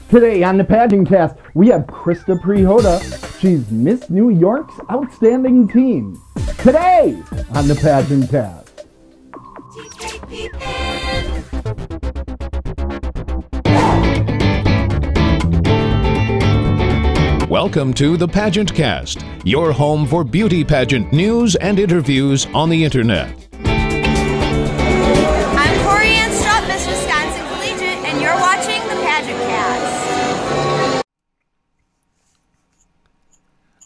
Today on the PageantCast, we have Krysta Prehoda. She's Miss New York's Outstanding Teen. Today on the PageantCast. Welcome to the PageantCast, your home for beauty pageant news and interviews on the internet.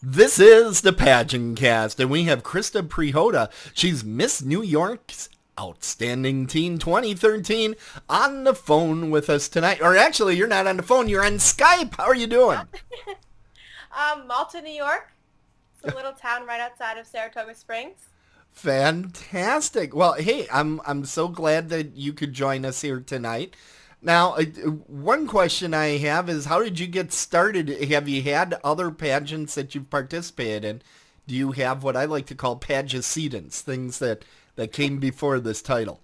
This is the PageantCast, and we have Krysta Prehoda. She's Miss New York's Outstanding Teen 2013 on the phone with us tonight. Or actually, you're not on the phone, you're on Skype. How are you doing? Malta, New York. It's a little town right outside of Saratoga Springs. Fantastic. Well, hey, I'm so glad that you could join us here tonight. Now, one question I have is, how did you get started? Have you had other pageants that you've participated in? Do you have what I like to call pageantcedents, things that came before this title?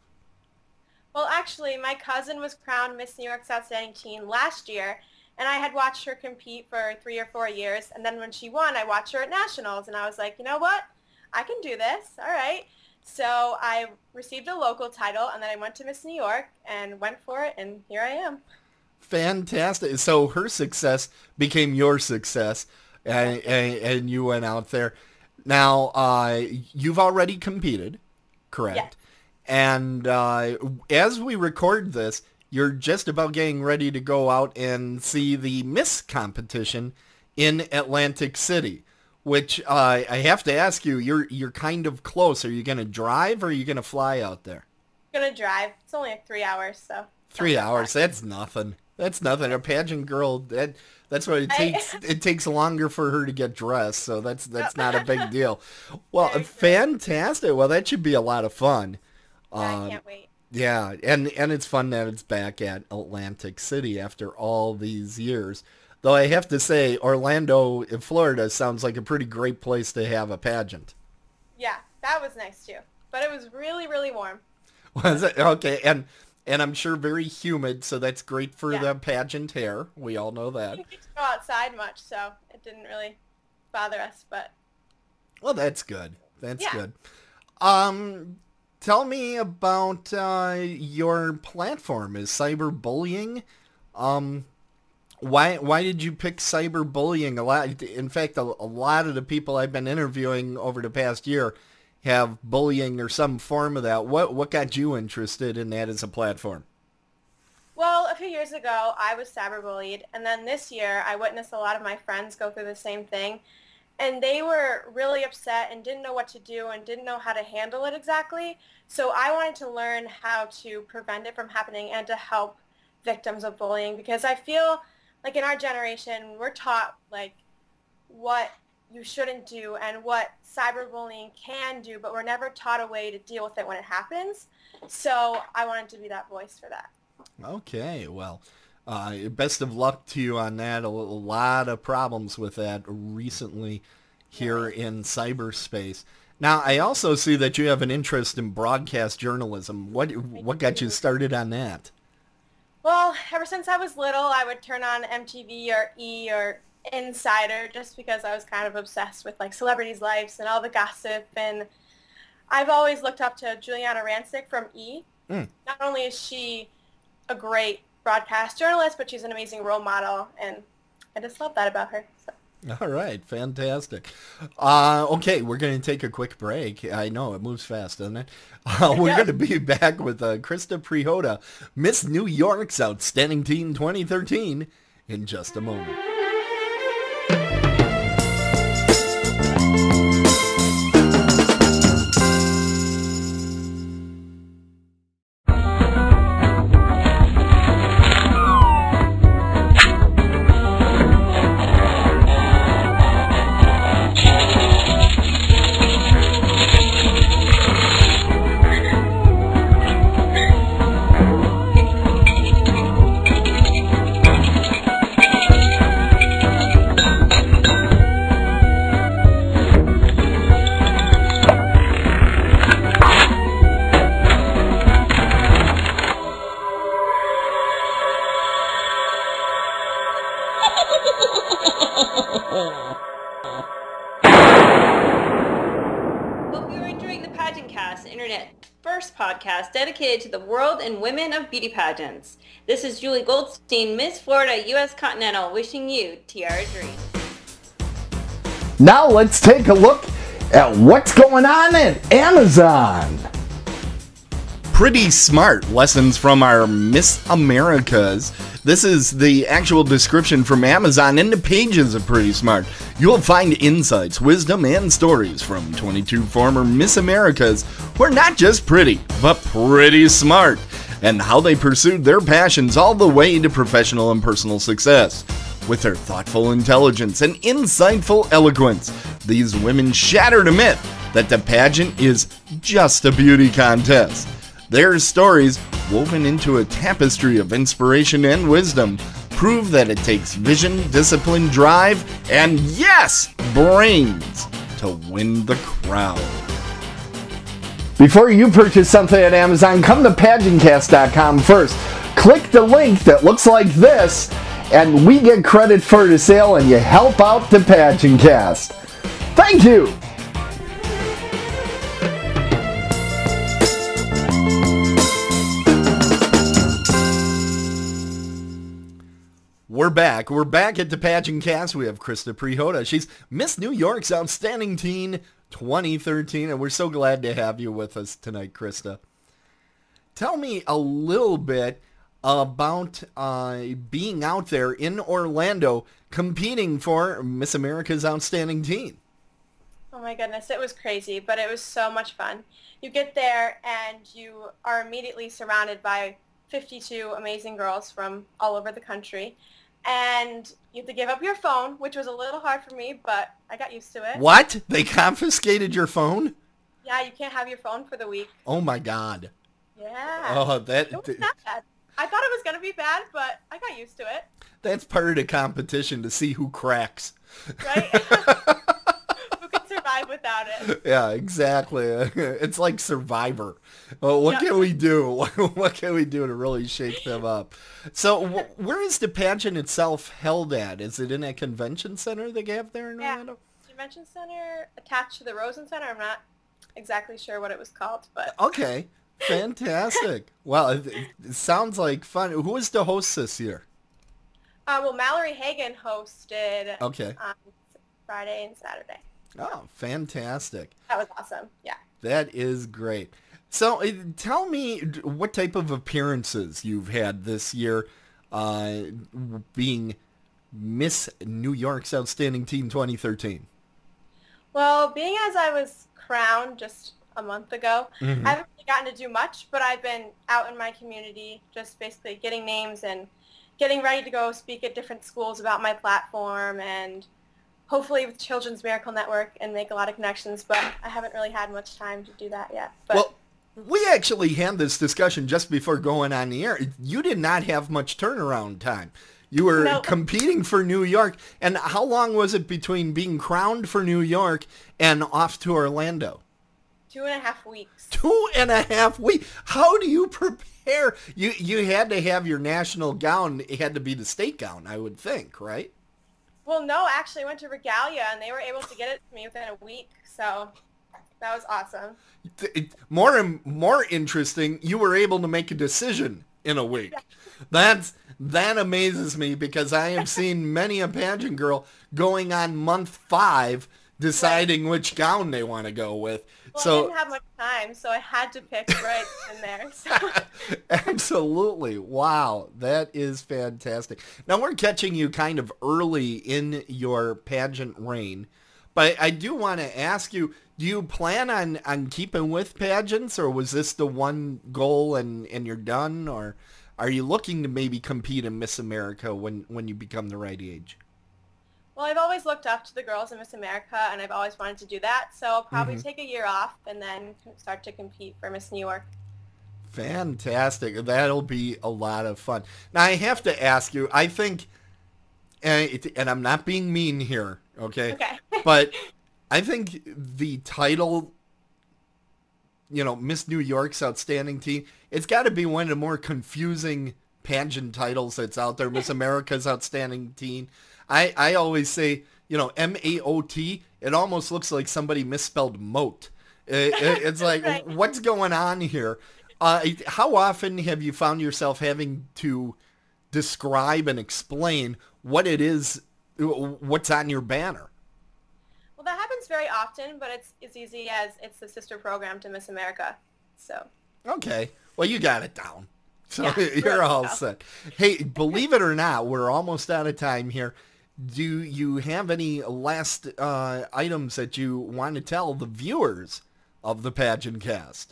Well, actually, my cousin was crowned Miss New York's Outstanding Teen last year, and I had watched her compete for 3 or 4 years, and then when she won, I watched her at Nationals, and I was like, you know what? I can do this. All right. So I received a local title, and then I went to Miss New York and went for it, and here I am. Fantastic. So her success became your success, and you went out there. Now, you've already competed, correct? Yes. And as we record this, you're just about getting ready to go out and see the Miss competition in Atlantic City. Which I have to ask you, you're kind of close. Are you going to drive or are you going to fly out there? I'm going to drive. It's only like 3 hours, so. 3 hours, that's nothing. That's nothing. A pageant girl, that's what it takes. It takes longer for her to get dressed, so that's not a big deal. Well, fantastic. Well, that should be a lot of fun. Yeah, I can't wait. Yeah, and it's fun that it's back at Atlantic City after all these years. Though I have to say, Orlando in Florida sounds like a pretty great place to have a pageant. Yeah, that was nice too. But it was really, really warm. Was it? Okay, and I'm sure very humid, so that's great for the pageant hair. We all know that. We didn't go outside much, so it didn't really bother us, but... Well, that's good. That's good. Tell me about your platform. Is cyberbullying... Why did you pick cyberbullying? In fact, a lot of the people I've been interviewing over the past year have bullying or some form of that. What got you interested in that as a platform? Well, a few years ago, I was cyberbullied, and then this year, I witnessed a lot of my friends go through the same thing, and they were really upset and didn't know what to do and didn't know how to handle it exactly. So I wanted to learn how to prevent it from happening and to help victims of bullying, because I feel like in our generation, we're taught like what you shouldn't do and what cyberbullying can do, but we're never taught a way to deal with it when it happens. So I wanted to be that voice for that. Okay, well, best of luck to you on that. A lot of problems with that recently here in cyberspace. Now, I also see that you have an interest in broadcast journalism. What got you started on that? Well, ever since I was little, I would turn on MTV or E or Insider just because I was kind of obsessed with like celebrities' lives and all the gossip. And I've always looked up to Juliana Rancic from E. Not only is she a great broadcast journalist, but she's an amazing role model, and I just love that about her. So. All right, fantastic. Okay, we're going to take a quick break. I know, it moves fast, doesn't it? We're going to be back with Krysta Prehoda, Miss New York's Outstanding Teen 2013, in just a moment. podcast dedicated to the world and women of beauty pageants. This is Julie Goldstein, Miss Florida, U.S. Continental, wishing you Tiara Dream. Now let's take a look at what's going on at Amazon. Pretty smart lessons from our Miss Americas. This is the actual description from Amazon in the pages of Pretty Smart. You'll find insights, wisdom, and stories from 22 former Miss Americas who are not just pretty, but pretty smart, and how they pursued their passions all the way to professional and personal success. With their thoughtful intelligence and insightful eloquence, these women shattered a myth that the pageant is just a beauty contest. Their stories, woven into a tapestry of inspiration and wisdom, prove that it takes vision, discipline, drive, and yes, brains to win the crowd. Before you purchase something at Amazon, come to PageantCast.com first. Click the link that looks like this, and we get credit for the sale, and you help out the PageantCast. Thank you! We're back. We're back at the PageantCast. We have Krysta Prehoda. She's Miss New York's Outstanding Teen 2013, and we're so glad to have you with us tonight, Krysta. Tell me a little bit about being out there in Orlando competing for Miss America's Outstanding Teen. Oh my goodness, it was crazy, but it was so much fun. You get there and you are immediately surrounded by 52 amazing girls from all over the country. And you have to give up your phone, which was a little hard for me, but I got used to it. What? They confiscated your phone? Yeah, you can't have your phone for the week. Oh my God. Yeah. Oh, It was not bad. I thought it was going to be bad, but I got used to it. That's part of the competition, to see who cracks. Right? Who can survive without it? Yeah, exactly. It's like Survivor. What can we do? What can we do to really shake them up? So where is the pageant itself held at? Is it in a convention center they have there in Orlando? Convention center attached to the Rosen Center. I'm not exactly sure what it was called, but... Okay. Fantastic. Well, it sounds like fun. Who was the host this year? Well, Mallory Hagan hosted on Friday and Saturday. Oh, fantastic. That was awesome. Yeah. That is great. So tell me what type of appearances you've had this year being Miss New York's Outstanding Teen 2013. Well, being as I was crowned just a month ago, I haven't really gotten to do much, but I've been out in my community just basically getting names and getting ready to go speak at different schools about my platform and hopefully with Children's Miracle Network and make a lot of connections, but I haven't really had much time to do that yet. But well, we actually had this discussion just before going on the air. You did not have much turnaround time. You were competing for New York, and how long was it between being crowned for New York and off to Orlando? 2.5 weeks. 2.5 weeks? How do you prepare? You had to have your national gown. It had to be the state gown, I would think, right? Well, no, actually I went to Regalia, and they were able to get it to me within a week, so that was awesome. More interesting, you were able to make a decision in a week. Yeah. That amazes me, because I have seen many a pageant girl going on month 5 deciding which gown they want to go with. Well, I didn't have much time, so I had to pick right in there. So. Absolutely. Wow. That is fantastic. Now, we're catching you kind of early in your pageant reign, but I do want to ask you, do you plan on keeping with pageants, or was this the one goal and you're done, or are you looking to maybe compete in Miss America when you become the right age? Well, I've always looked up to the girls in Miss America, and I've always wanted to do that, so I'll probably take a year off and then start to compete for Miss New York. Fantastic. That'll be a lot of fun. Now, I have to ask you, I think, and I'm not being mean here, okay? But I think the title, Miss New York's Outstanding Teen, it's got to be one of the more confusing pageant titles that's out there, Miss America's Outstanding Teen. I always say, M-A-O-T, it almost looks like somebody misspelled moat. It's like, what's going on here? How often have you found yourself having to describe and explain what it is, what's on your banner? Well, that happens very often, but it's as easy as it's the sister program to Miss America. So. Okay. Well, you got it down. So Yeah, you're all set. Hey, believe it or not, we're almost out of time here. Do you have any last items that you want to tell the viewers of the PageantCast?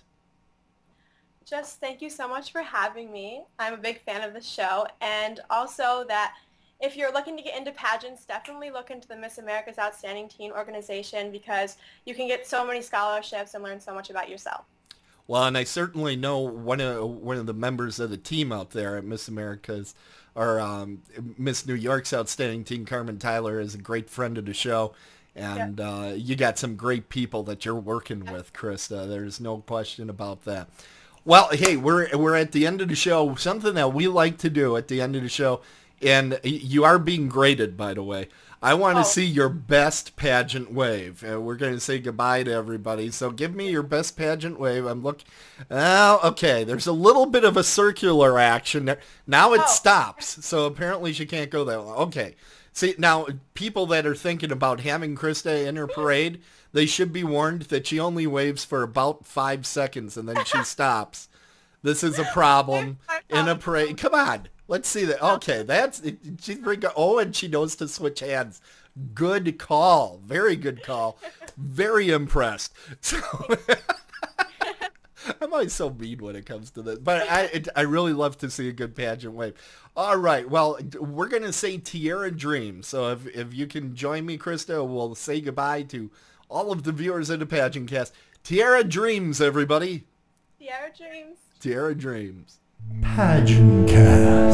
Just thank you so much for having me. I'm a big fan of the show, and also that if you're looking to get into pageants, definitely look into the Miss America's Outstanding Teen organization because you can get so many scholarships and learn so much about yourself. Well, and I certainly know one of the members of the team out there at Miss America's, or Miss New York's Outstanding Teen, Carmen Tyler, is a great friend of the show. And you got some great people that you're working with, Krista. There's no question about that. Well, hey, we're at the end of the show. Something that we like to do at the end of the show, and you are being graded, by the way. I want to see your best pageant wave. We're going to say goodbye to everybody. So give me your best pageant wave. I'm looking. Oh, okay. There's a little bit of a circular action there. Now it stops. So apparently she can't go that long. Okay. See, now people that are thinking about having Krista in her parade, they should be warned that she only waves for about 5 seconds and then she stops. This is a problem in a parade. Come on. Let's see that. Okay, she's very good. Oh, and she knows to switch hands. Good call. Very good call. Very impressed. So I'm always so mean when it comes to this. But I really love to see a good pageant wave. All right. Well, we're going to say Tierra Dreams. So if you can join me, Krista, we'll say goodbye to all of the viewers of the PageantCast. Tierra Dreams, everybody. Tierra Dreams. Tierra Dreams. PageantCast.